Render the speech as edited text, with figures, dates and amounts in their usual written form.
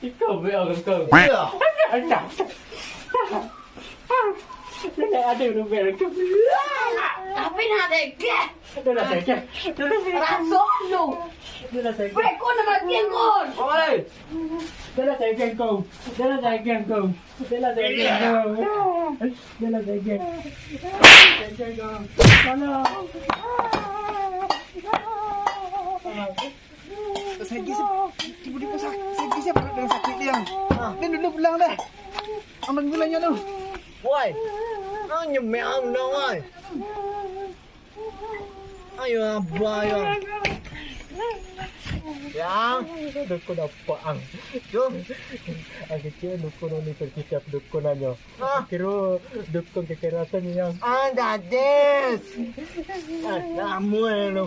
Ikaw ba ang kau? Ya. Anak. Nenek ada yang berak. Tapi nak dekat. Dia dah sakit. Dia dah sakit. Rasuk lu. Dia dah sakit. Baik kau nak mati kau. Oi. Dia dah sakit kau. Dia dah sakit kau. Dia dah sakit kau. Dia dah sakit. Sakit kau. Tolong. Tiba-tiba sakit siapa dengan sakit dia. Dia dulu pulang dah. Ambil gulanya tu. Woi. Ang nyemang dong oi. Ayo abah ya. Yang Dukun apa ang? jom. Ang kecil dukun ni terkicap dukunannya. Ah. Kira dukun kekerasan yang. Anda des. Kamu lu.